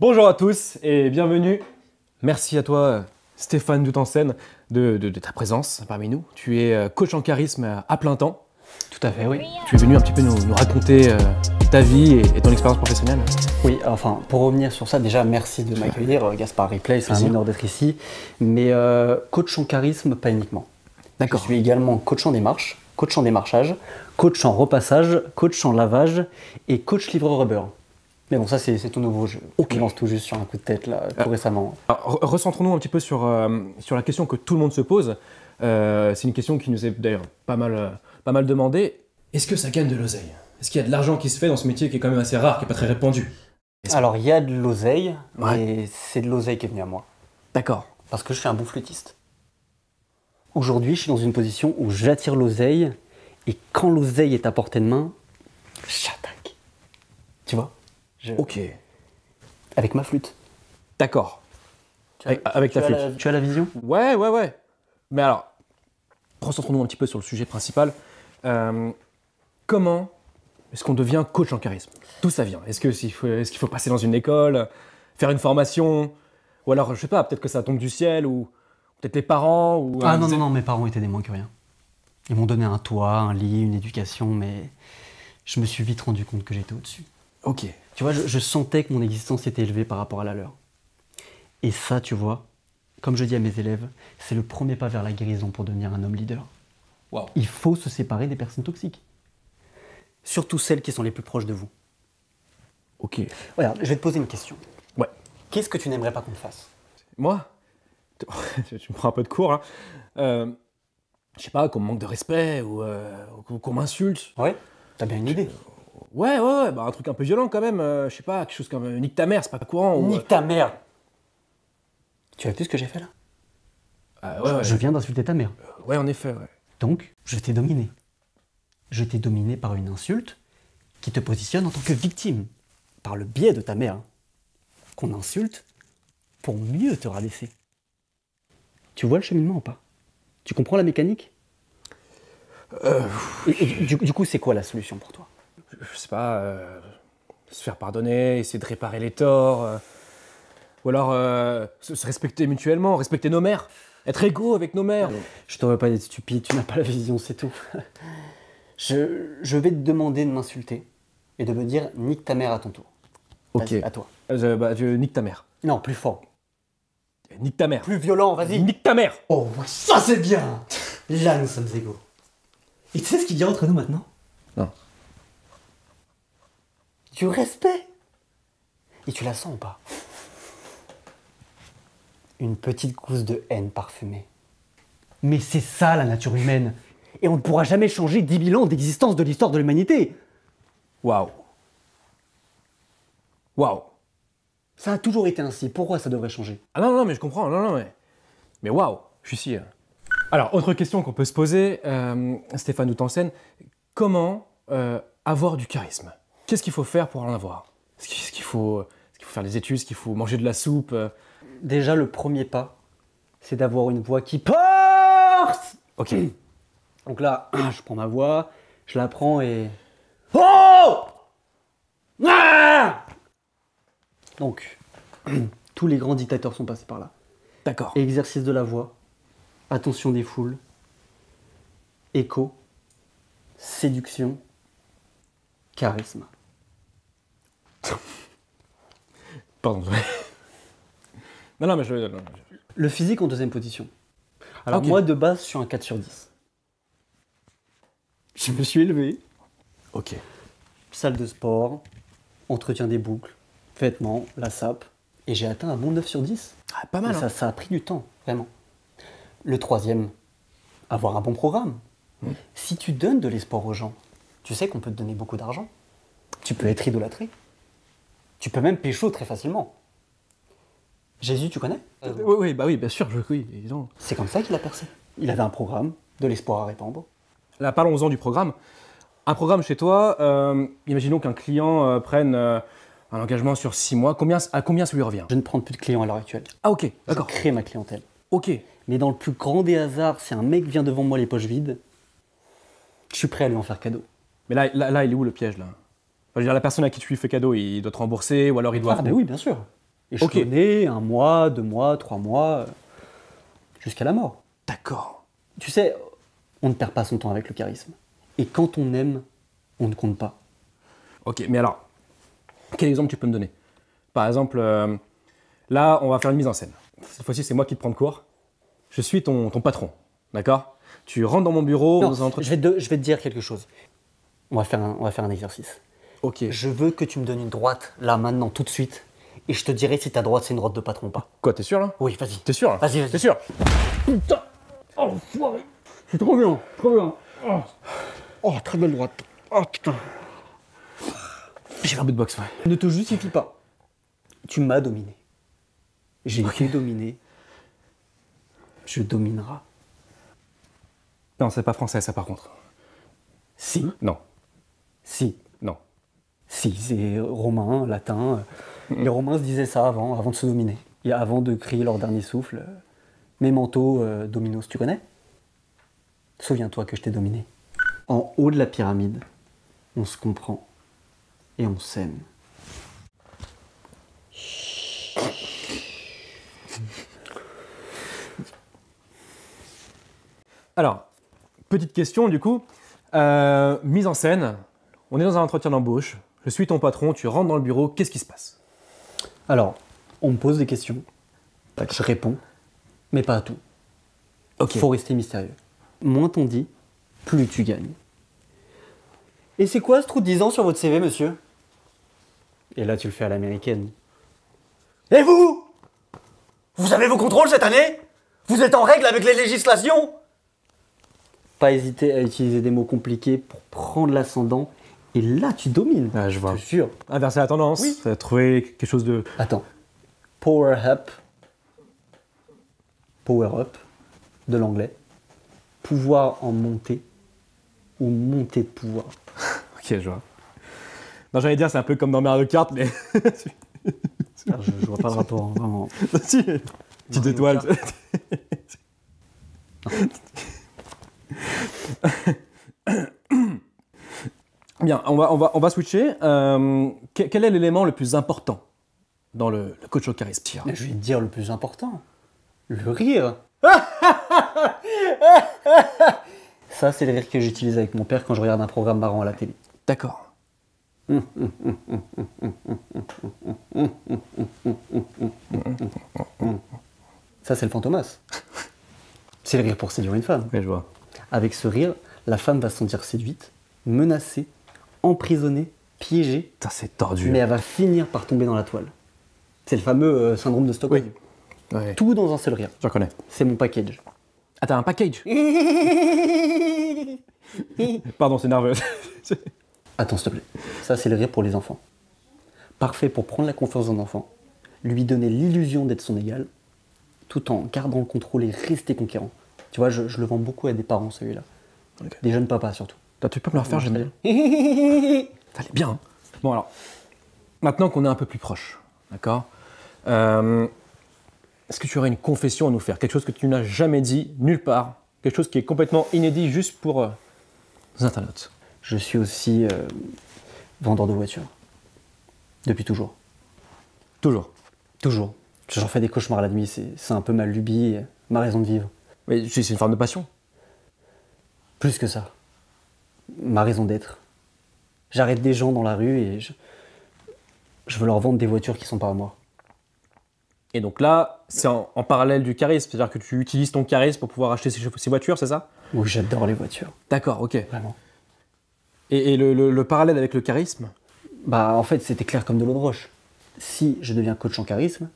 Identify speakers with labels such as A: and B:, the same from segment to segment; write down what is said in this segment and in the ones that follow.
A: Bonjour à tous et bienvenue. Merci à toi Stéphane Dutensen de ta présence parmi nous. Tu es coach en charisme à plein temps.
B: Tout à fait, oui.
A: Tu es venu un petit peu nous raconter ta vie et ton expérience professionnelle.
B: Oui, enfin, pour revenir sur ça, déjà, merci de m'accueillir, Gaspard Replay, c'est un honneur d'être ici. Mais coach en charisme, pas uniquement.
A: D'accord.
B: Je suis également coach en démarche, coach en démarchage, coach en repassage, coach en lavage et coach livreur Uber. Mais bon, ça, c'est tout nouveau. Je lance tout juste sur un coup de tête, là, tout récemment.
A: Alors, recentrons-nous un petit peu sur la question que tout le monde se pose. C'est une question qui nous est d'ailleurs pas mal demandée. Est-ce que ça gagne de l'oseille? Est-ce qu'il y a de l'argent qui se fait dans ce métier qui est quand même assez rare, qui n'est pas très répandu?
B: Alors, il y a de l'oseille, mais c'est de l'oseille qui est venue à moi.
A: D'accord.
B: Parce que je suis un bon flûtiste. Aujourd'hui, je suis dans une position où j'attire l'oseille, et quand l'oseille est à portée de main, j'attaque. Tu vois?
A: Ok.
B: Avec ma flûte.
A: D'accord. Avec ta flûte.
B: Tu as la vision?
A: Ouais. Mais alors, concentrons-nous un petit peu sur le sujet principal. Comment est-ce qu'on devient coach en charisme? D'où ça vient? Est-ce qu'il faut passer dans une école, faire une formation? Ou alors, je sais pas, peut-être que ça tombe du ciel, ou peut-être les parents ou
B: Non, mes parents étaient des moins que rien. Ils m'ont donné un toit, un lit, une éducation, mais je me suis vite rendu compte que j'étais au-dessus.
A: Ok.
B: Tu vois, je sentais que mon existence était élevée par rapport à la leur. Et ça, tu vois, comme je dis à mes élèves, c'est le premier pas vers la guérison pour devenir un homme leader.
A: Wow.
B: Il faut se séparer des personnes toxiques. Surtout celles qui sont les plus proches de vous.
A: Ok.
B: Regarde, je vais te poser une question.
A: Ouais.
B: Qu'est-ce que tu n'aimerais pas qu'on te fasse?
A: Moi? Tu me prends un peu de cours, hein. Je sais pas, qu'on me manque de respect, ou qu'on m'insulte.
B: Ouais, t'as bien une idée.
A: Ouais, bah un truc un peu violent quand même, je sais pas, quelque chose comme nique ta mère, c'est pas courant.
B: Nique ta mère! Tu as vu ce que j'ai fait là?
A: Ouais.
B: Je viens d'insulter ta mère.
A: Ouais, en effet, ouais.
B: Donc, je t'ai dominé. Je t'ai dominé par une insulte qui te positionne en tant que victime, par le biais de ta mère, qu'on insulte pour mieux te rabaisser. Tu vois le cheminement ou pas? Tu comprends la mécanique? Du coup, c'est quoi la solution pour toi?
A: Je sais pas, se faire pardonner, essayer de réparer les torts, ou alors se respecter mutuellement, respecter nos mères, être égaux avec nos mères.
B: Je t'aurais pas d'être stupide, tu n'as pas la vision, c'est tout. Je vais te demander de m'insulter et de me dire nique ta mère à ton tour.
A: Ok.
B: Vas-y, à toi.
A: Je nique ta mère.
B: Non, plus fort.
A: Nique ta mère.
B: Plus violent, vas-y.
A: Nique ta mère.
B: Oh, ça c'est bien. Là, nous sommes égaux. Et tu sais ce qu'il y a entre nous maintenant?
A: Non.
B: Du respect. Et tu la sens ou pas? Une petite gousse de haine parfumée. Mais c'est ça la nature humaine. Et on ne pourra jamais changer 10 000 ans d'existence de l'histoire de l'humanité.
A: Waouh.
B: Ça a toujours été ainsi. Pourquoi ça devrait changer?
A: Ah non, mais je comprends, mais waouh, je suis ici. Alors, autre question qu'on peut se poser, Stéphane Dutensen, comment avoir du charisme? Qu'est-ce qu'il faut faire pour en avoir? Est-ce qu'il faut faire des études? Est-ce qu'il faut manger de la soupe?
B: Déjà, le premier pas, c'est d'avoir une voix qui porte.
A: Ok.
B: Donc là, je prends ma voix, je la prends et... Oh! Ah! Donc, tous les grands dictateurs sont passés par là.
A: D'accord.
B: Exercice de la voix, attention des foules, écho, séduction, charisme.
A: Pardon. non, mais
B: Le physique en deuxième position. Alors
A: Ok.
B: moi, de base, je suis un 4 sur 10. Je me suis élevé.
A: Ok.
B: Salle de sport, entretien des boucles, vêtements, la sape. Et j'ai atteint un bon 9 sur 10.
A: Ah, pas mal,
B: Et
A: hein.
B: ça a pris du temps, vraiment. Le troisième, avoir un bon programme. Si tu donnes de l'espoir aux gens, tu sais qu'on peut te donner beaucoup d'argent. Tu peux être idolâtré. Tu peux même pécho très facilement. Jésus, tu connais?
A: Oui, bien sûr, oui, évidemment.
B: C'est comme ça qu'il a percé. Il avait un programme, de l'espoir à répandre.
A: Là, parlons-en du programme. Un programme chez toi, imaginons qu'un client prenne un engagement sur 6 mois. À combien ça lui revient?
B: Je ne prends plus de clients à l'heure actuelle.
A: Ah, ok,
B: Je
A: d'accord.
B: crée ma clientèle.
A: Ok.
B: Mais dans le plus grand des hasards, si un mec vient devant moi les poches vides, je suis prêt à lui en faire cadeau.
A: Mais là, il est où le piège, là? Je veux dire, la personne à qui tu lui fais cadeau, il doit te rembourser, ou alors il doit...
B: Ah, mais oui, bien sûr.
A: Ok.
B: Échelonné, 1 mois, 2 mois, 3 mois, jusqu'à la mort.
A: D'accord.
B: Tu sais, on ne perd pas son temps avec le charisme. Et quand on aime, on ne compte pas.
A: Ok, mais alors, quel exemple tu peux me donner? Par exemple, là, on va faire une mise en scène. Cette fois-ci, c'est moi qui te prends de court. Je suis ton patron, d'accord? Tu rentres dans mon bureau,
B: Non,
A: dans un entretien.
B: je vais te dire quelque chose. On va faire un exercice.
A: Ok.
B: Je veux que tu me donnes une droite, là, maintenant, tout de suite. Et je te dirai si ta droite, c'est une droite de patron ou pas.
A: Quoi, t'es sûr là?
B: Oui, vas-y.
A: T'es sûr là?
B: Vas-y, vas-y.
A: T'es sûr?
B: Putain! Oh, l'enfoiré! C'est trop bien, trop bien. Oh, très belle droite. Oh, putain.
A: J'ai fait un bout de boxe, ouais.
B: Ne te justifie pas. Tu m'as dominé. J'ai été dominé. Je dominerai.
A: Non, c'est pas français, ça par contre.
B: Si,
A: Non,
B: si,
A: non.
B: si, c'est romain, latin. Les Romains se disaient ça avant de se dominer. Et avant de crier leur dernier souffle. Memento dominos, tu connais? Souviens-toi que je t'ai dominé. En haut de la pyramide, on se comprend et on s'aime.
A: Alors, petite question du coup. Mise en scène, on est dans un entretien d'embauche. Je suis ton patron, tu rentres dans le bureau, qu'est-ce qui se passe?
B: Alors, on me pose des questions, je réponds, mais pas à tout.
A: Ok.
B: Faut rester mystérieux. Moins t'on dit, plus tu gagnes. Et c'est quoi ce trou de 10 ans sur votre CV, monsieur? Et là, tu le fais à l'américaine. Et vous? Vous avez vos contrôles cette année? Vous êtes en règle avec les législations? Pas hésiter à utiliser des mots compliqués pour prendre l'ascendant. Et là, tu domines.
A: Ah, je vois.
B: Je te jure.
A: Inverser la tendance,
B: Oui.
A: trouver quelque chose de...
B: Attends. Power up. Power up, de l'anglais. Pouvoir en monter. Ou monter de pouvoir.
A: Ok, je vois. Non, j'allais dire, c'est un peu comme dans Mario Kart, mais...
B: Alors, je vois pas le rapport, hein, vraiment.
A: si, petite
B: Mario
A: étoile. Bien, on va switcher. Quel est l'élément le plus important dans le coach au charisme?
B: Mais je vais te dire le plus important. Le rire. Ça, c'est le rire que j'utilise avec mon père quand je regarde un programme marrant à la télé.
A: D'accord.
B: Ça, c'est le fantomas. C'est le rire pour séduire une femme.
A: Ouais, je vois.
B: Avec ce rire, la femme va se sentir séduite, menacée, emprisonnée, piégée,
A: Putain, c'est tordu.
B: mais elle va finir par tomber dans la toile. C'est le fameux syndrome de Stockholm.
A: Ouais,
B: Tout dans un seul rire.
A: je reconnais.
B: C'est mon package.
A: Ah, t'as un package? Pardon, c'est nerveux.
B: Attends, s'il te plaît. Ça, c'est le rire pour les enfants. Parfait pour prendre la confiance d'un enfant, lui donner l'illusion d'être son égal, tout en gardant le contrôle et rester conquérant. Tu vois, je le vends beaucoup à des parents, celui-là.
A: Ok.
B: Des jeunes papas, surtout.
A: Tu peux me le refaire, j'aime bien.
B: bien.
A: Ça allait bien. Hein. Bon, alors, maintenant qu'on est un peu plus proche, d'accord, est-ce que tu aurais une confession à nous faire? Quelque chose que tu n'as jamais dit nulle part? Quelque chose qui est complètement inédit juste pour nos internautes?
B: Je suis aussi vendeur de voitures. Depuis toujours.
A: Toujours.
B: Toujours. J'en fais des cauchemars la nuit, c'est un peu ma lubie, ma raison de vivre.
A: Mais c'est une forme de passion.
B: Plus que ça. Ma raison d'être. J'arrête des gens dans la rue et je veux leur vendre des voitures qui sont pas à moi.
A: Et donc là, c'est en parallèle du charisme, c'est-à-dire que tu utilises ton charisme pour pouvoir acheter ces voitures, c'est ça?
B: Oui, j'adore les voitures,
A: D'accord, ok.
B: vraiment.
A: Et le parallèle avec le charisme?
B: Bah, en fait, c'était clair comme de l'eau de roche. Si je deviens coach en charisme,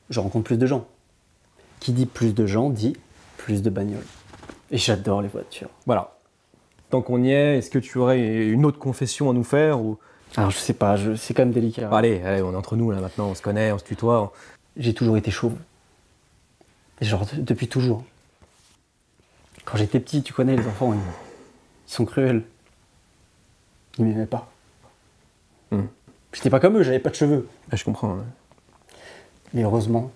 B: je rencontre plus de gens. Qui dit plus de gens dit plus de bagnoles. Et j'adore les voitures.
A: Voilà. Tant qu'on y est, est-ce que tu aurais une autre confession à nous faire ou...
B: Alors, je sais pas, c'est quand même délicat.
A: Bon, allez, on est entre nous là maintenant, on se connaît, on se tutoie.
B: J'ai toujours été chauve. Genre, depuis toujours. Quand j'étais petit, tu connais, les enfants, ils sont cruels. Ils m'aimaient pas. J'étais pas comme eux, j'avais pas de cheveux.
A: Ah, je comprends. Ouais.
B: Mais heureusement,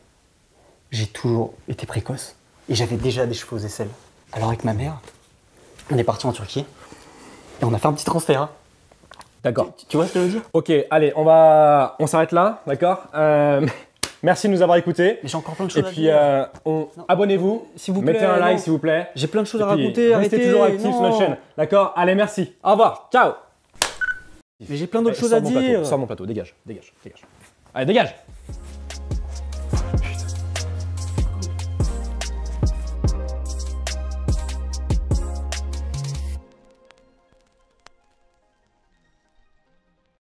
B: j'ai toujours été précoce. Et j'avais déjà des cheveux aux aisselles. Alors avec ma mère, on est parti en Turquie. Et on a fait un petit transfert. Hein.
A: D'accord.
B: Tu vois ce que je veux dire?
A: Ok, allez, on s'arrête là, d'accord Merci de nous avoir écoutés.
B: Mais j'ai encore plein de
A: Et
B: choses à
A: puis,
B: dire.
A: abonnez-vous,
B: S'il vous plaît,
A: mettez un like
B: non.
A: s'il vous plaît.
B: J'ai plein de choses
A: Et
B: à
A: puis,
B: raconter,
A: restez
B: arrêtez.
A: toujours actifs sur
B: non.
A: notre chaîne. D'accord? Allez, merci. Au revoir. Ciao.
B: Mais j'ai plein d'autres choses
A: Sors
B: à
A: mon plateau,
B: dire.
A: sors mon plateau, dégage, dégage, dégage. Allez, dégage.